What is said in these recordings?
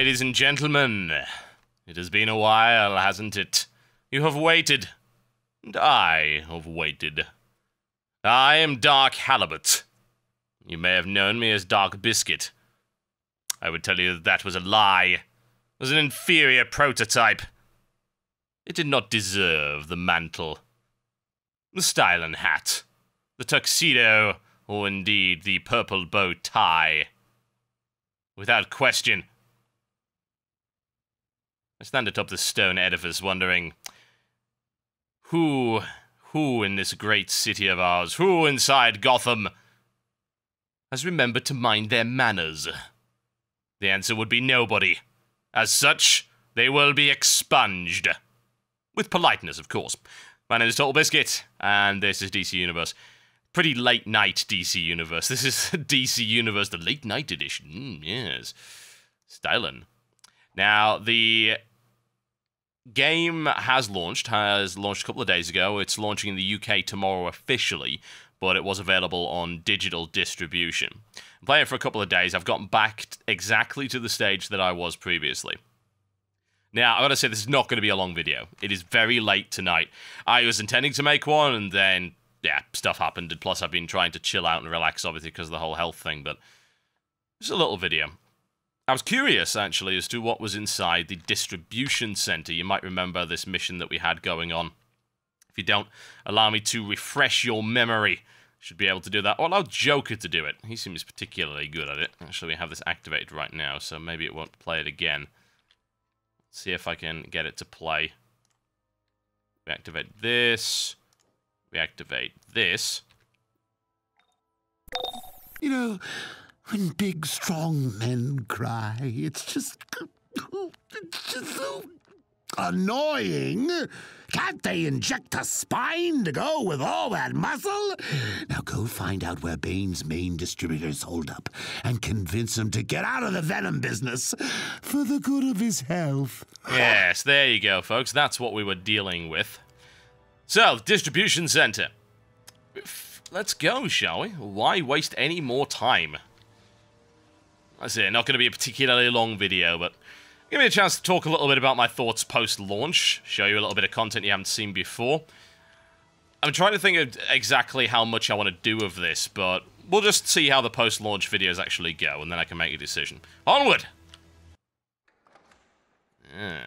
ladies and gentlemen, it has been a while, hasn't it? You have waited, and I have waited. I am DarkHalibut. You may have known me as DarkBiscuit. I would tell you that that was a lie. It was an inferior prototype. It did not deserve the mantle, the style and hat, the tuxedo, or indeed the purple bow tie. Without question. I stand atop this stone edifice wondering, who in this great city of ours, who inside Gotham has remembered to mind their manners? The answer would be nobody. As such, they will be expunged. With politeness, of course. My name is TotalBiscuit, and this is DC Universe. Pretty late night DC Universe. This is DC Universe, the late night edition. Yes. Stylin'. Now, the game has launched a couple of days ago. It's launching in the UK tomorrow officially, but it was available on digital distribution. I'm playing it for a couple of days. I've gotten back exactly to the stage that I was previously. Now, I gotta say, this is not going to be a long video. It is very late tonight. I was intending to make one, and then, yeah, stuff happened, and plus I've been trying to chill out and relax, obviously, because of the whole health thing, but it's a little video. I was curious, actually, as to what was inside the distribution center. You might remember this mission that we had going on. If you don't, allow me to refresh your memory. Should be able to do that. Or allow Joker to do it. He seems particularly good at it. Actually, we have this activated right now, so maybe it won't play it again. Let's see if I can get it to play. We activate this. We activate this. You know, when big, strong men cry, it's just so annoying. Can't they inject a spine to go with all that muscle? Now go find out where Bane's main distributors hold up and convince him to get out of the venom business for the good of his health. Yes, there you go, folks. That's what we were dealing with. So, distribution center. Let's go, shall we? Why waste any more time? That's it. Not going to be a particularly long video, but give me a chance to talk a little bit about my thoughts post-launch, show you a little bit of content you haven't seen before. I'm trying to think of exactly how much I want to do of this, but we'll just see how the post-launch videos actually go, and then I can make a decision. Onward! Yeah.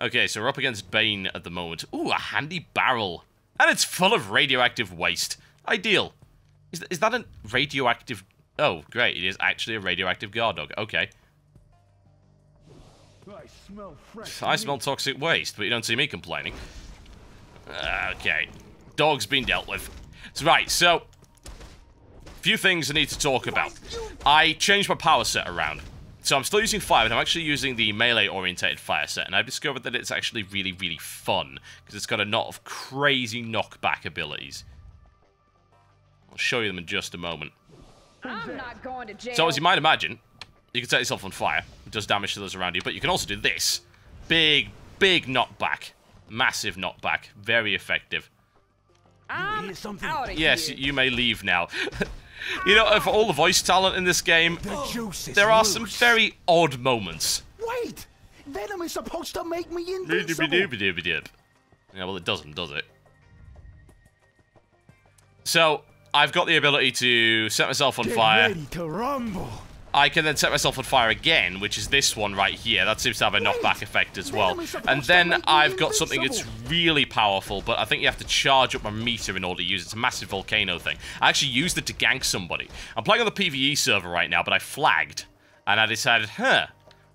Okay, so we're up against Bane at the moment. Ooh, a handy barrel. And it's full of radioactive waste. Ideal. Is that a radioactive... Oh, great, it is actually a radioactive guard dog. Okay. I smell toxic waste, but you don't see me complaining. Okay. Dog's been dealt with. Right, so... few things I need to talk about. I changed my power set around. So I'm still using fire, but I'm actually using the melee-orientated fire set, and I've discovered that it's actually really, really fun, because it's got a lot of crazy knockback abilities. I'll show you them in just a moment. I'm not going to jail. So as you might imagine, you can set yourself on fire. It does damage to those around you, but you can also do this. Big, big knockback. Massive knockback. Very effective. I'm out of Yes, here. you may leave now. You know, for all the voice talent in this game, there are some very odd moments. Wait! Venom is supposed to make me invincible. Yeah, well, it doesn't, does it? So, I've got the ability to set myself on fire. Ready to rumble. I can then set myself on fire again, which is this one right here. That seems to have a knockback effect as well. And then I've got something that's really powerful, but I think you have to charge up my meter in order to use it. It's a massive volcano thing. I actually used it to gank somebody. I'm playing on the PvE server right now, but I flagged. And I decided,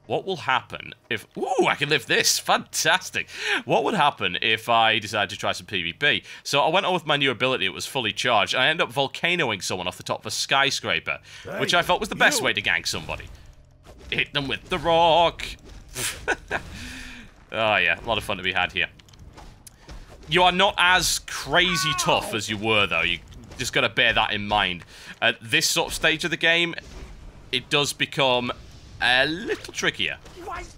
what will happen if... Ooh, I can lift this. Fantastic. What would happen if I decided to try some PvP? So I went on with my new ability. It was fully charged. And I ended up volcanoing someone off the top of a skyscraper, which I felt was the best way to gank somebody. Hit them with the rock. Oh, yeah. A lot of fun to be had here. You are not as crazy tough as you were, though. You just got to bear that in mind. At this sort of stage of the game, it does become a little trickier.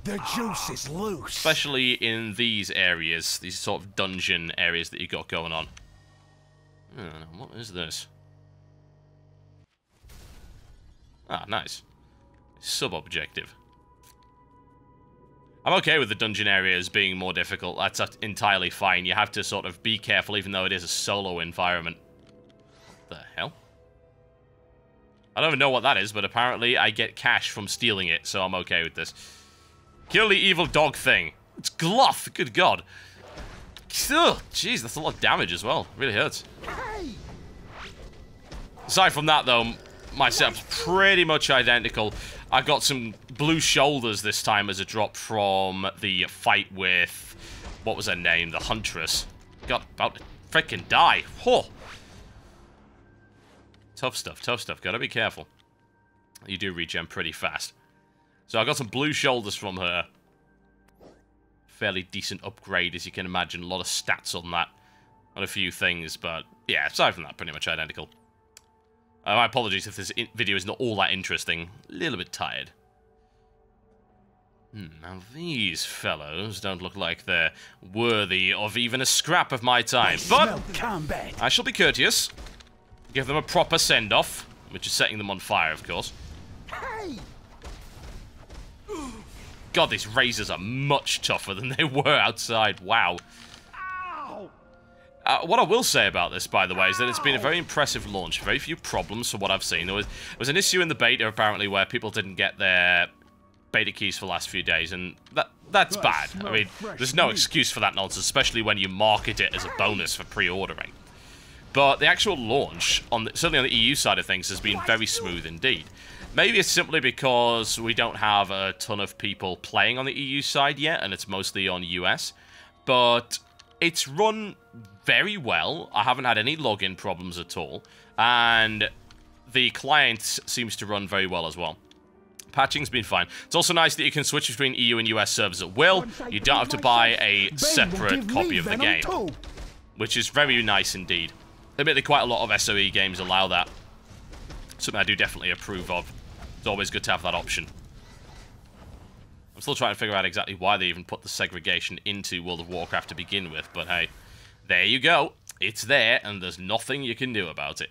The juice is loose. Especially in these areas, these sort of dungeon areas that you got going on. What is this? Ah, nice. Sub-objective. I'm okay with the dungeon areas being more difficult. That's entirely fine. You have to sort of be careful, even though it is a solo environment. What the hell? I don't even know what that is, but apparently I get cash from stealing it, so I'm okay with this. Kill the evil dog thing. It's Gluff, good god. Ugh, jeez, that's a lot of damage as well. Really hurts. Aside from that, though, my setup's pretty much identical. I got some blue shoulders this time as a drop from the fight with... what was her name? The Huntress. Got about to freaking die. Oh. Tough stuff, tough stuff. Gotta be careful. You do regen pretty fast. So I got some blue shoulders from her. Fairly decent upgrade, as you can imagine. A lot of stats on that. On a few things, but yeah, aside from that, pretty much identical. My apologies if this video is not all that interesting. A little bit tired. Now these fellows don't look like they're worthy of even a scrap of my time. But I shall be courteous. Give them a proper send-off, which is setting them on fire, of course. God, these razors are much tougher than they were outside. Wow. What I will say about this, by the way, is that it's been a very impressive launch. Very few problems from what I've seen. There was an issue in the beta, apparently, where people didn't get their beta keys for the last few days, and that's bad. I mean, there's no excuse for that nonsense, especially when you market it as a bonus for pre-ordering. But the actual launch, certainly on the EU side of things, has been very smooth indeed. Maybe it's simply because we don't have a ton of people playing on the EU side yet, and it's mostly on US, but it's run very well. I haven't had any login problems at all, and the client seems to run very well as well. Patching's been fine. It's also nice that you can switch between EU and US servers at will. You don't have to buy a separate copy of the game, which is very nice indeed. Admittedly, quite a lot of SOE games allow that. Something I do definitely approve of. It's always good to have that option. I'm still trying to figure out exactly why they even put the segregation into World of Warcraft to begin with, but hey, there you go. It's there, and there's nothing you can do about it.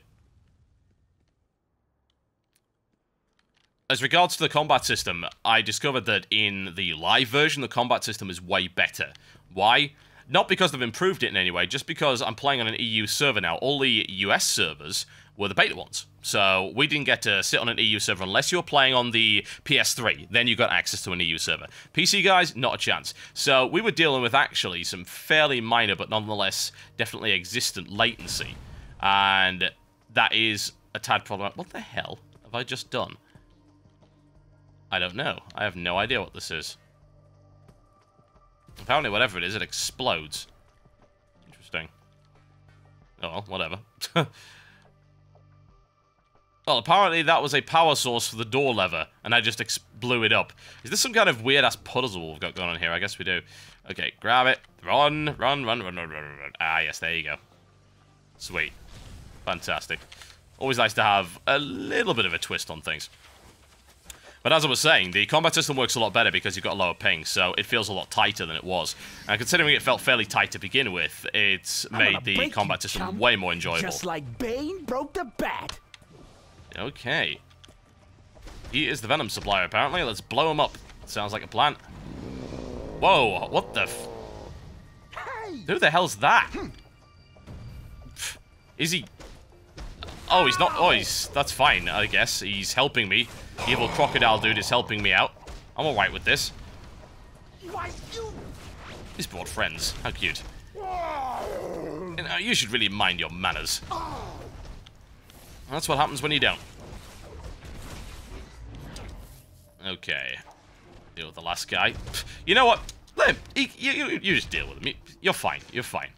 As regards to the combat system, I discovered that in the live version, the combat system is way better. Why? Not because they've improved it in any way, just because I'm playing on an EU server now. All the US servers were the beta ones. So we didn't get to sit on an EU server unless you were playing on the PS3. Then you got access to an EU server. PC guys, not a chance. So we were dealing with actually some fairly minor, but nonetheless definitely existent latency. And that is a tad problematic. What the hell have I just done? I don't know. I have no idea what this is. Apparently, whatever it is, it explodes. Interesting. Oh, well, whatever. Well, apparently that was a power source for the door lever, and I just blew it up. Is this some kind of weird-ass puzzle we've got going on here? I guess we do. Okay, grab it. Run, run, run, run, run, run, run. Ah, yes, there you go. Sweet. Fantastic. Always nice to have a little bit of a twist on things. But as I was saying, the combat system works a lot better because you've got a lower ping, so it feels a lot tighter than it was. And considering it felt fairly tight to begin with, it's made the combat system way more enjoyable. Just like Bane broke the bat. Okay. He is the venom supplier, apparently. Let's blow him up. Sounds like a plan. Whoa, what the f... Who the hell's that? Is he... Oh, he's not... Oh, that's fine, I guess. He's helping me. The evil crocodile dude is helping me out. I'm alright with this. He's brought friends. How cute. You should really mind your manners. That's what happens when you don't. Okay. Deal with the last guy. You know what? Let him. You just deal with him. You're fine. You're fine.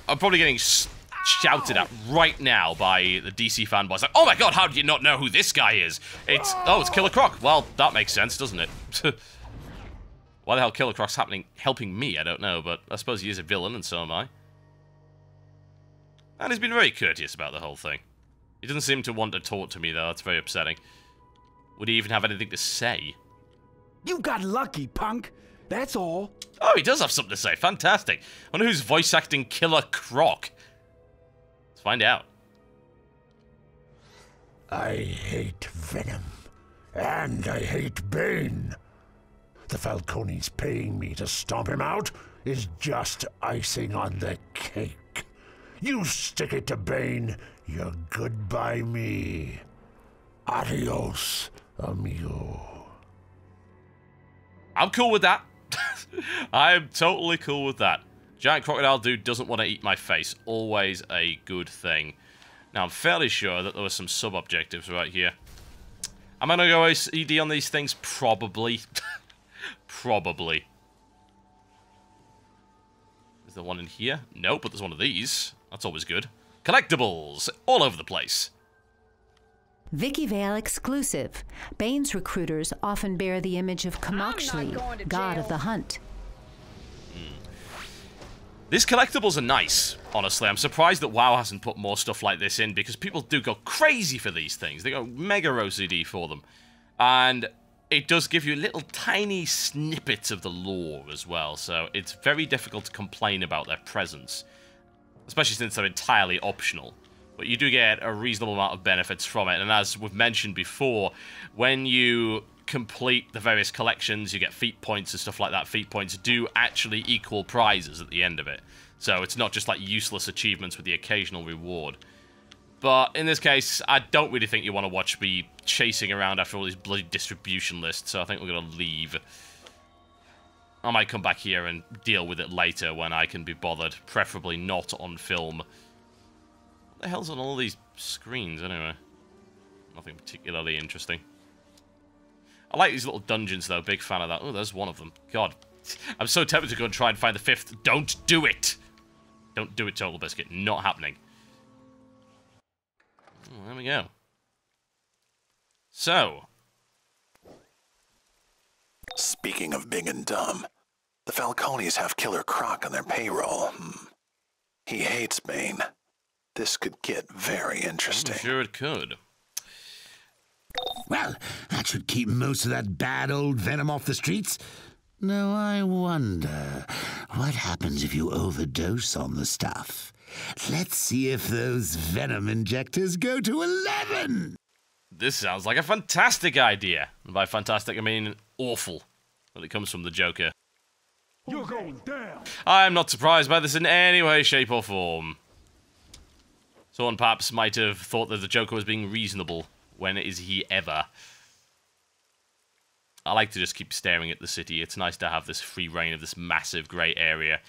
I'm probably getting shouted at right now by the DC fanboys. Like, oh my god, how do you not know who this guy is? It's Killer Croc. Well, that makes sense, doesn't it? Why the hell Killer Croc's helping me? I don't know, but I suppose he is a villain, and so am I. And he's been very courteous about the whole thing. He doesn't seem to want to talk to me, though. That's very upsetting. Would he even have anything to say? You got lucky, punk. That's all. Oh, he does have something to say. Fantastic. I wonder who's voice acting Killer Croc. Let's find out. I hate venom, And I hate Bane. The Falcone's paying me to stomp him out is just icing on the cake. You stick it to Bane, you're good by me. Adios, amigo. I'm cool with that. I'm totally cool with that. Giant crocodile dude doesn't want to eat my face. Always a good thing. Now, I'm fairly sure that there were some sub-objectives right here. Am I going to go ED on these things? Probably. Probably. Is there one in here? No, but there's one of these. That's always good. Collectibles all over the place. Vicky Vale exclusive. Bane's recruiters often bear the image of Kamakshli, god of the hunt. These collectibles are nice, honestly. I'm surprised that WoW hasn't put more stuff like this in, because people do go crazy for these things. They go mega OCD for them. And it does give you little tiny snippets of the lore as well, so it's very difficult to complain about their presence. Especially since they're entirely optional. But you do get a reasonable amount of benefits from it, and as we've mentioned before, when you complete the various collections, you get feat points and stuff like that. Feat points do actually equal prizes at the end of it. So it's not just like useless achievements with the occasional reward. But in this case, I don't really think you want to watch me chasing around after all these bloody distribution lists, so I think we're going to leave. I might come back here and deal with it later when I can be bothered, preferably not on film. What the hell's on all these screens, anyway? Nothing particularly interesting. I like these little dungeons, though. Big fan of that. Oh, there's one of them. God. I'm so tempted to go and try and find the fifth. Don't do it! Don't do it, TotalBiscuit. Not happening. Oh, there we go. So. Speaking of big and dumb, the Falcones have Killer Croc on their payroll. He hates Bane. This could get very interesting. I'm sure it could. Well, that should keep most of that bad old venom off the streets. Now I wonder, what happens if you overdose on the stuff? Let's see if those venom injectors go to 11! This sounds like a fantastic idea. And by fantastic, I mean awful. When it comes from the Joker. You're going down. I'm not surprised by this in any way, shape, or form. Someone perhaps might have thought that the Joker was being reasonable. When is he ever? I like to just keep staring at the city. It's nice to have this free reign of this massive grey area.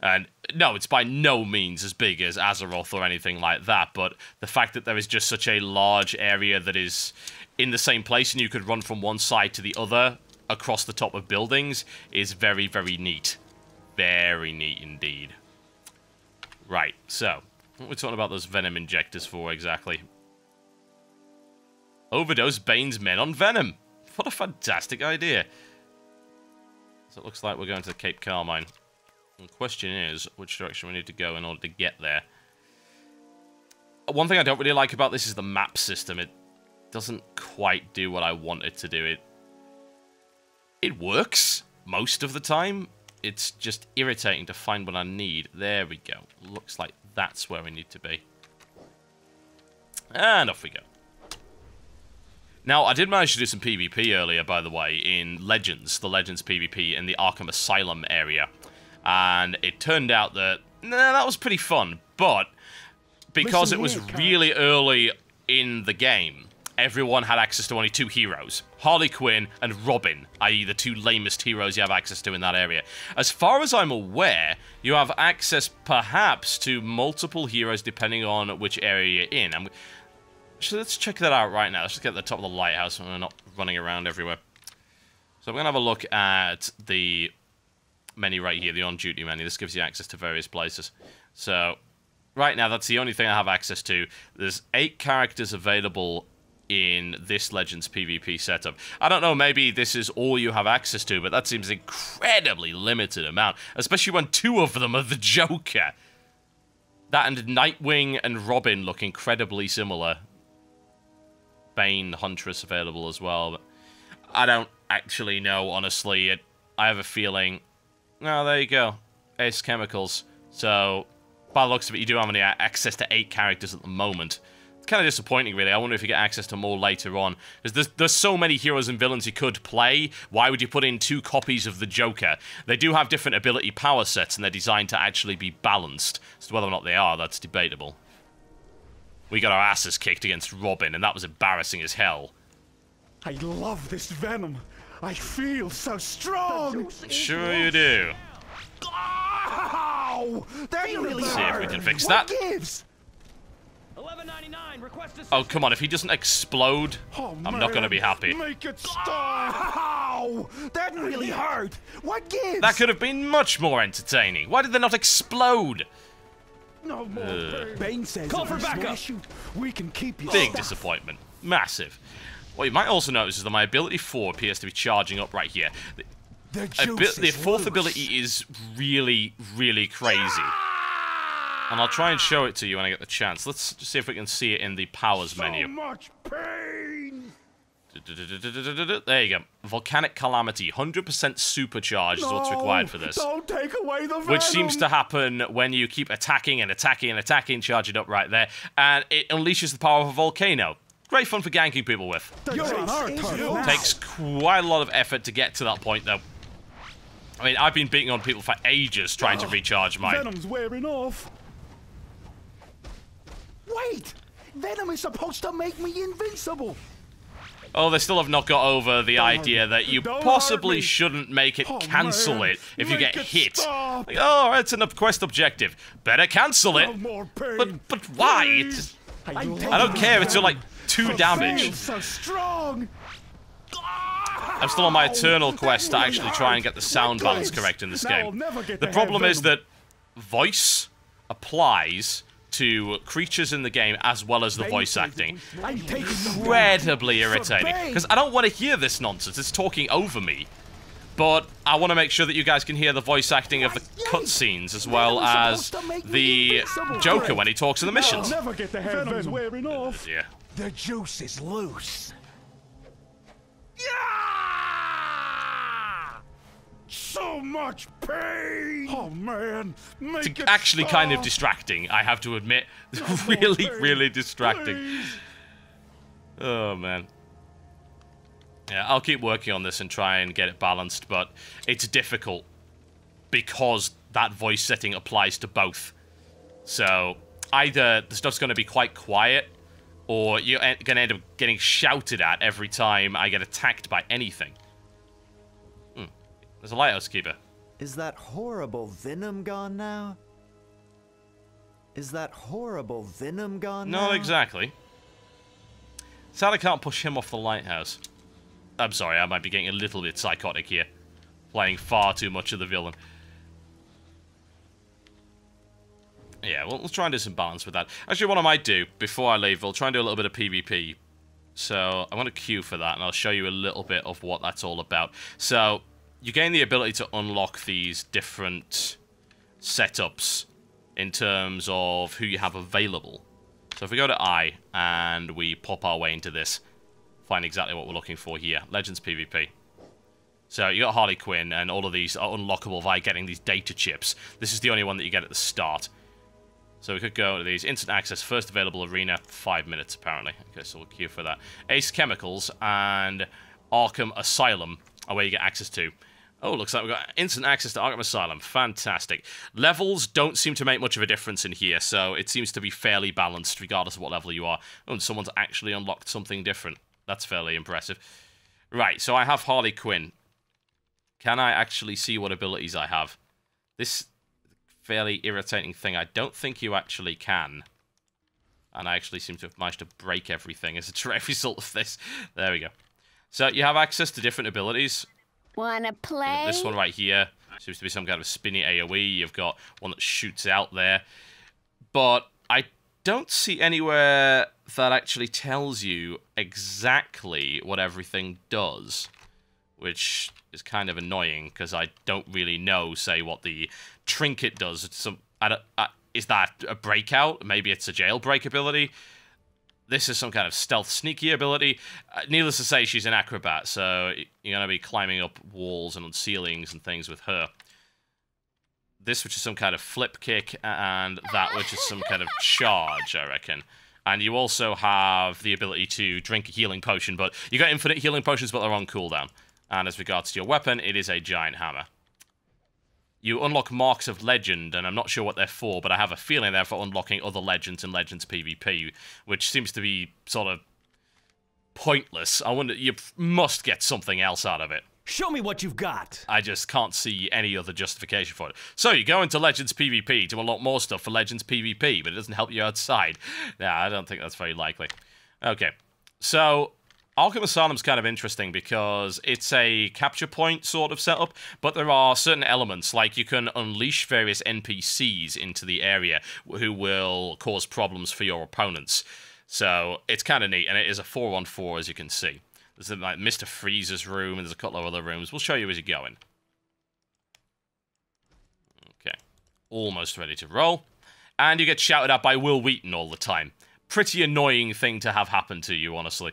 And no, it's by no means as big as Azeroth or anything like that, but the fact that there is just such a large area that is in the same place and you could run from one side to the other across the top of buildings is very, very neat. Very neat indeed. Right, so, what are we talking about those venom injectors for exactly? Overdose Bane's men on venom. What a fantastic idea. So it looks like we're going to Cape Carmine. The question is, which direction we need to go in order to get there. One thing I don't really like about this is the map system. It doesn't quite do what I want it to do. It works most of the time. It's just irritating to find what I need. There we go. Looks like that's where we need to be. And off we go. Now, I did manage to do some PvP earlier, by the way, in Legends, the Legends PvP in the Arkham Asylum area. And it turned out that, that was pretty fun, but because it was really early in the game, everyone had access to only two heroes, Harley Quinn and Robin, i.e. the two lamest heroes you have access to in that area. As far as I'm aware, you have access perhaps to multiple heroes depending on which area you're in. So let's check that out right now. Let's just get to the top of the lighthouse so we're not running around everywhere. So I'm going to have a look at the menu right here, the on-duty menu. This gives you access to various places. So right now, that's the only thing I have access to. There's 8 characters available in this Legends PvP setup. I don't know, maybe this is all you have access to, but that seems an incredibly limited amount, especially when 2 of them are the Joker. That and Nightwing and Robin look incredibly similar. Bane, Huntress available as well, but I don't actually know, honestly. I have a feeling... No, there you go. Ace Chemicals. So, by the looks of it, you do have any access to 8 characters at the moment. It's kind of disappointing, really. I wonder if you get access to more later on. Because there's so many heroes and villains you could play. Why would you put in 2 copies of the Joker? They do have different ability power sets, and they're designed to actually be balanced. As to whether or not they are, that's debatable. We got our asses kicked against Robin, and that was embarrassing as hell. I love this venom. I feel so strong. Sure you do. Ow! That really See if we can fix what that. Gives? Oh, come on. If he doesn't explode, I'm not going to be happy. Make it stop! Ow! That really hurt. What gives? That could have been much more entertaining. Why did they not explode? No more. Bane says call for backup. We can keep you. Big disappointment. Massive. What you might also notice is that my ability 4 appears to be charging up right here. The fourth ability is really, really crazy. And I'll try and show it to you when I get the chance. Let's just see if we can see it in the powers menu. So much pain. There you go. Volcanic Calamity. 100% supercharge is what's required for this. Don't take away the venom. Which seems to happen when you keep attacking and attacking and attacking, charge it up right there. And it unleashes the power of a volcano. Great fun for ganking people with. Takes quite a lot of effort to get to that point, though. I mean, I've been beating on people for ages trying to recharge mine. Venom's wearing off. Wait! Venom is supposed to make me invincible. Oh, they still have not got over the idea that you possibly shouldn't make it cancel it if you get hit. Like, oh, it's a quest objective. Better cancel it. But why? It's, I don't care. It's like 2 damage. So strong. I'm still on my eternal quest to actually try and get the sound balance correct in this game. The problem is that voice applies to creatures in the game as well as the voice acting. Incredibly irritating. Because I don't want to hear this nonsense. It's talking over me. But I want to make sure that you guys can hear the voice acting of the cutscenes as well as the Joker when he talks in the missions. Never get the head Venom's wearing off. Yeah. The juice is loose. So much pain! Oh man, it's actually kind of distracting, I have to admit. Really, really distracting. Please. Oh man. Yeah, I'll keep working on this and try and get it balanced, but it's difficult because that voice setting applies to both. So either the stuff's going to be quite quiet, or you're going to end up getting shouted at every time I get attacked by anything. There's a lighthouse keeper. Is that horrible venom gone now? Is that horrible venom gone now? Not exactly. Sad I can't push him off the lighthouse. I'm sorry, I might be getting a little bit psychotic here. Playing far too much of the villain. Yeah, we'll try and do some balance with that. Actually, what I might do, before I leave, we'll try and do a little bit of PvP. So, I want to queue for that, and I'll show you a little bit of what that's all about. So, you gain the ability to unlock these different setups in terms of who you have available. So if we go to I, and we pop our way into this, find exactly what we're looking for here. Legends PvP. So you got Harley Quinn, and all of these are unlockable via getting these data chips. This is the only one that you get at the start. So we could go to these. Instant access, first available arena, 5 minutes apparently. Okay, so we'll queue for that. Ace Chemicals and Arkham Asylum are where you get access to. Oh, looks like we've got instant access to Arkham Asylum. Fantastic. Levels don't seem to make much of a difference in here, so it seems to be fairly balanced regardless of what level you are. Oh, and someone's actually unlocked something different. That's fairly impressive. Right, so I have Harley Quinn. Can I actually see what abilities I have? This fairly irritating thing, I don't think you actually can. And I actually seem to have managed to break everything as a direct result of this. There we go. So you have access to different abilities. Wanna play? This one right here seems to be some kind of spinny AoE. You've got one that shoots out there. But I don't see anywhere that actually tells you exactly what everything does. Which is kind of annoying, because I don't really know, say, what the trinket does. Is that a breakout? Maybe it's a jailbreak ability? This is some kind of stealth sneaky ability. Needless to say, she's an acrobat, so you're going to be climbing up walls and on ceilings and things with her. This, which is some kind of flip kick, and that, which is some kind of charge, I reckon. And you also have the ability to drink a healing potion, but you got infinite healing potions, but they're on cooldown. And as regards to your weapon, it is a giant hammer. You unlock Marks of Legend, and I'm not sure what they're for, but I have a feeling they're for unlocking other legends in Legends PvP, which seems to be sort of pointless. I wonder, you must get something else out of it. Show me what you've got. I just can't see any other justification for it. So you go into Legends PvP to unlock more stuff for Legends PvP, but it doesn't help you outside. Nah, I don't think that's very likely. Okay, so Arkham Asylum's kind of interesting because it's a capture point sort of setup, but there are certain elements, like you can unleash various NPCs into the area who will cause problems for your opponents. So it's kind of neat, and it is a 4-on-4, as you can see. There's like Mr. Freeze's room, and there's a couple of other rooms. We'll show you as you're going. Okay. Almost ready to roll. And you get shouted at by Wil Wheaton all the time. Pretty annoying thing to have happen to you, honestly.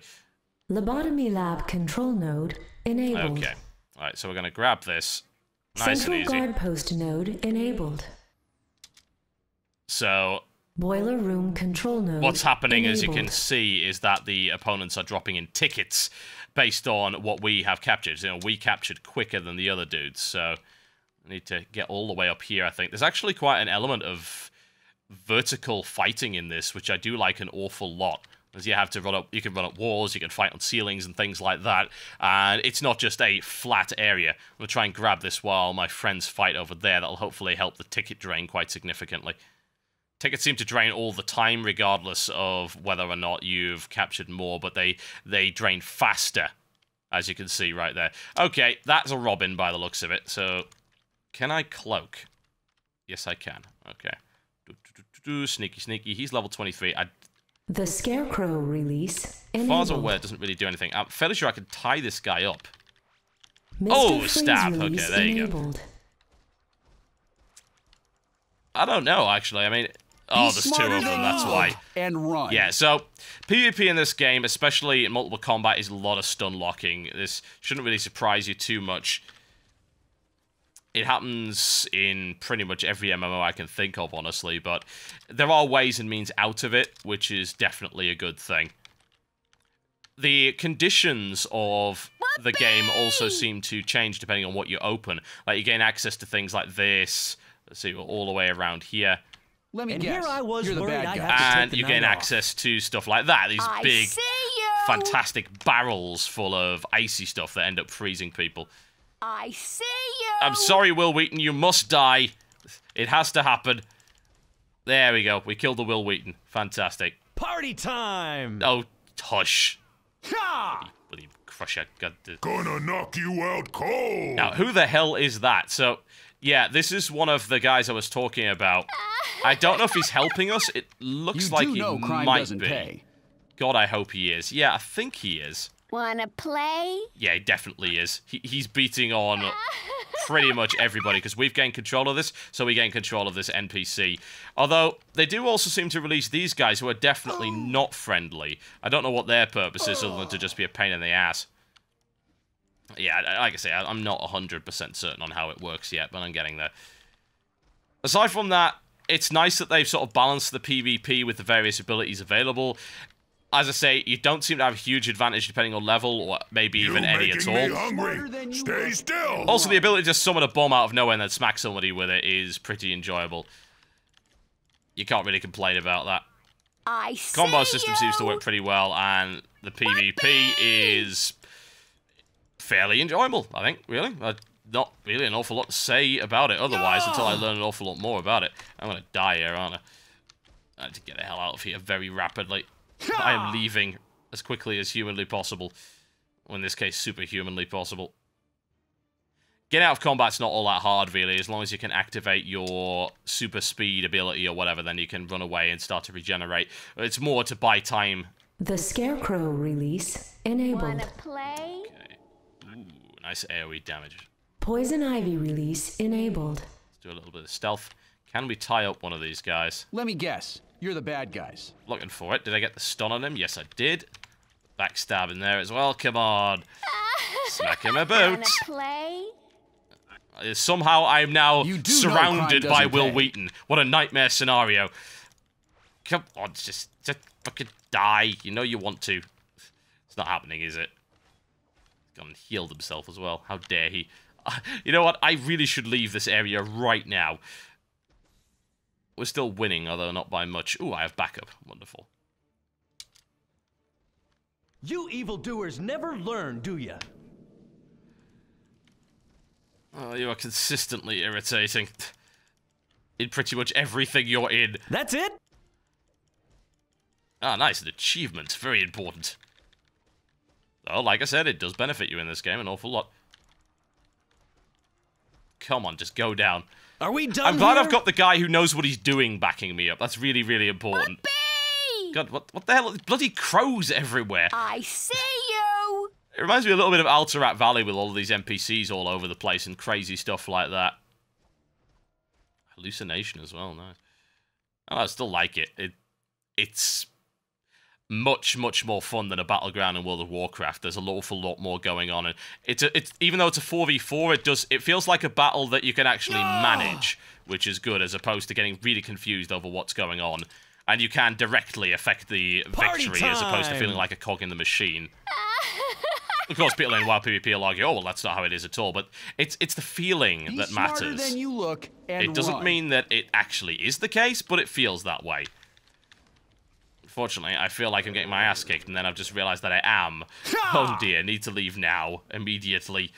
Lobotomy lab control node enabled. Okay. Alright, so we're going to grab this. Nice Central and easy. guard post node enabled. So Boiler room control node what's happening, enabled. as you can see, is that the opponents are dropping in tickets based on what we have captured. You know, we captured quicker than the other dudes, so I need to get all the way up here, I think. There's actually quite an element of vertical fighting in this, which I do like an awful lot. As you have to run up, you can run up walls, you can fight on ceilings and things like that, and it's not just a flat area. I'm going to try and grab this while my friends fight over there. That'll hopefully help the ticket drain quite significantly. Tickets seem to drain all the time, regardless of whether or not you've captured more, but they drain faster, as you can see right there. Okay, that's a Robin by the looks of it, so can I cloak? Yes, I can. Okay. Sneaky, sneaky. He's level 23. The Scarecrow release As far as I'm enabled. aware, it doesn't really do anything. I'm fairly sure I could tie this guy up. Mr. Oh, Freeze stab. Okay, release there you go. enabled. I don't know, actually. I mean, oh, there's two of them, that's why. And run. Yeah, so PvP in this game, especially in multiple combat, is a lot of stun locking. This shouldn't really surprise you too much. It happens in pretty much every MMO I can think of, honestly, but there are ways and means out of it, which is definitely a good thing. The conditions of the game also seem to change depending on what you open. Like, you gain access to things like this. Let's see, all the way around here. Let me And guess. here I was You're the worried bad I'd guy. have to take And the you gain night off. access to stuff like that. These big, see you. fantastic barrels full of icy stuff that end up freezing people. I see you. I'm sorry, Wil Wheaton, you must die. It has to happen. There we go. We killed the Wil Wheaton. Fantastic. Party time! Oh, hush. Ha! Bloody crusher. God. Gonna knock you out cold. Now, who the hell is that? So, yeah, this is one of the guys I was talking about. I don't know if he's helping us. It looks like he know crime might doesn't be. pay. God, I hope he is. Yeah, I think he is. Wanna play? Yeah, he definitely is. He's beating on pretty much everybody, because we've gained control of this, so we gain control of this NPC. Although, they do also seem to release these guys who are definitely not friendly. I don't know what their purpose is, other than to just be a pain in the ass. Yeah, like I say, I'm not 100% certain on how it works yet, but I'm getting there. Aside from that, it's nice that they've sort of balanced the PvP with the various abilities available. As I say, you don't seem to have a huge advantage depending on level, or maybe even any at all. Hungry. Stay still. Also, the ability to just summon a bomb out of nowhere and then smack somebody with it is pretty enjoyable. You can't really complain about that. I see Combo system you. seems to work pretty well, and the PvP is fairly enjoyable, I think, really. Not really an awful lot to say about it otherwise until I learn an awful lot more about it. I'm going to die here, aren't I? I have to get the hell out of here very rapidly. I am leaving as quickly as humanly possible. Or in this case, superhumanly possible. Getting out of combat's not all that hard, really. As long as you can activate your super speed ability or whatever, then you can run away and start to regenerate. It's more to buy time. The Scarecrow release enabled. Wanna play? Okay. Ooh, nice AoE damage. Poison Ivy release enabled. Let's do a little bit of stealth. Can we tie up one of these guys? Let me guess. You're the bad guys. Looking for it. Did I get the stun on him? Yes, I did. Backstab in there as well. Come on. Smack him a boot. Wanna play? Somehow I'm now You do know surrounded crime by doesn't Wil pay. Wheaton. What a nightmare scenario. come on, just fucking die. You know you want to. It's not happening, is it? He's gone and healed himself as well. How dare he? You know what? I really should leave this area right now. We're still winning, although not by much. Ooh, I have backup. Wonderful. You evildoers never learn, do ya? Oh, you are consistently irritating. In pretty much everything you're in. That's it? Ah, nice. An achievement. Very important. Oh, like I said, it does benefit you in this game an awful lot. Come on, just go down. Are we done I'm glad here? I've got the guy who knows what he's doing backing me up. That's really, really important. Puppy! God, what the hell? There's bloody crows everywhere. I see you! It reminds me a little bit of Altarat Valley with all of these NPCs all over the place and crazy stuff like that. Hallucination as well, nice. Oh, I still like it. It's much, much more fun than a battleground in World of Warcraft. There's an awful lot more going on, and it's even though it's a 4v4, it feels like a battle that you can actually manage, which is good, as opposed to getting really confused over what's going on. And you can directly affect the victory, as opposed to feeling like a cog in the machine. Of course, people in WoW PvP will argue, oh, well, that's not how it is at all, but it's the feeling that matters. Smarter than you look, and It doesn't run. mean that it actually is the case, but it feels that way. Fortunately, I feel like I'm getting my ass kicked, and then I've just realized that I am. Oh dear, need to leave now, immediately.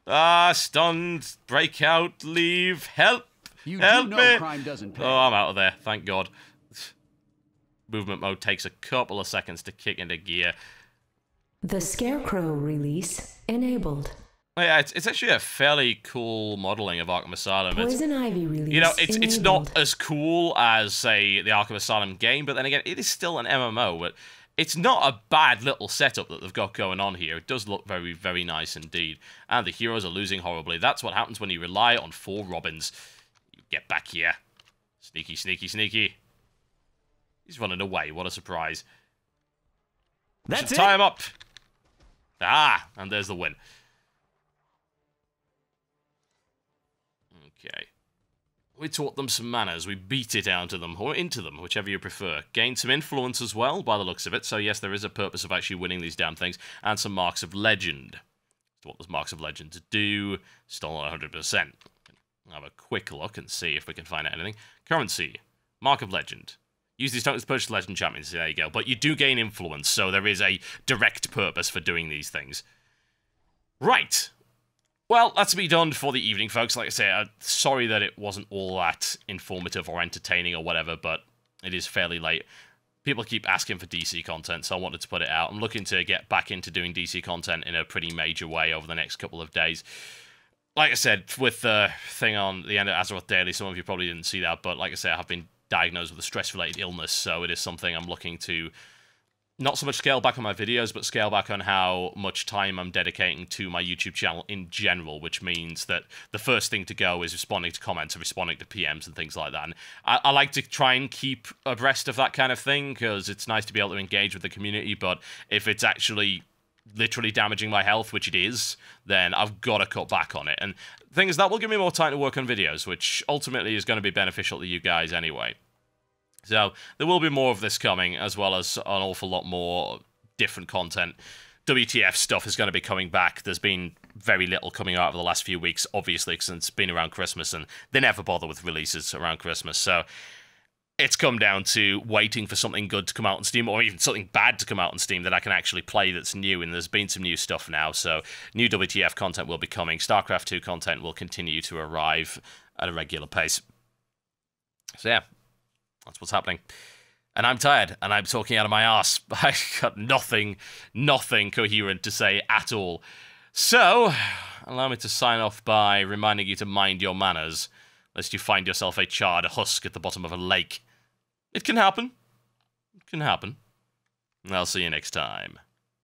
Ah, stunned, break out, leave, help, You help do know me. crime doesn't pay. Oh, I'm out of there, thank God. Movement mode takes a couple of seconds to kick into gear. The Scarecrow release enabled. Yeah, it's actually a fairly cool modeling of Arkham Asylum. Poison Ivy release You know, it's not enabled. as cool as, say, the Arkham Asylum game, but then again, it is still an MMO, but it's not a bad little setup that they've got going on here. It does look very, very nice indeed. And the heroes are losing horribly. That's what happens when you rely on 4 Robins. You get back here. Sneaky, sneaky, sneaky. He's running away. What a surprise. That's Should it? tie him up. Ah, and there's the win. Okay. We taught them some manners. We beat it out of them, or into them, whichever you prefer. Gained some influence as well, by the looks of it. So yes, there is a purpose of actually winning these damn things. And some Marks of Legend. So what does Marks of Legend do? Stolen 100%. I'll have a quick look and see if we can find out anything. Currency. Mark of Legend. Use these tokens to purchase Legend Champions. There you go. But you do gain influence, so there is a direct purpose for doing these things. Right. Well, that's me done for the evening, folks. Like I say, I'm sorry that it wasn't all that informative or entertaining or whatever, but it is fairly late. People keep asking for DC content, so I wanted to put it out. I'm looking to get back into doing DC content in a pretty major way over the next couple of days. Like I said, with the thing on the end of Azeroth Daily, some of you probably didn't see that, but like I say, I have been diagnosed with a stress-related illness, so it is something I'm looking to not so much scale back on my videos, but scale back on how much time I'm dedicating to my YouTube channel in general, which means that the first thing to go is responding to comments and responding to PMs and things like that. And I like to try and keep abreast of that kind of thing, because it's nice to be able to engage with the community, but if it's actually literally damaging my health, which it is, then I've got to cut back on it. And the thing is, that will give me more time to work on videos, which ultimately is going to be beneficial to you guys anyway. So there will be more of this coming, as well as an awful lot more different content. WTF stuff is going to be coming back. There's been very little coming out over the last few weeks, obviously, because it's been around Christmas, and they never bother with releases around Christmas. So it's come down to waiting for something good to come out on Steam, or even something bad to come out on Steam that I can actually play that's new, and there's been some new stuff now, so new WTF content will be coming. StarCraft 2 content will continue to arrive at a regular pace. So yeah, that's what's happening. And I'm tired, and I'm talking out of my arse. I got nothing coherent to say at all. So, allow me to sign off by reminding you to mind your manners, lest you find yourself a charred husk at the bottom of a lake. It can happen. It can happen. I'll see you next time.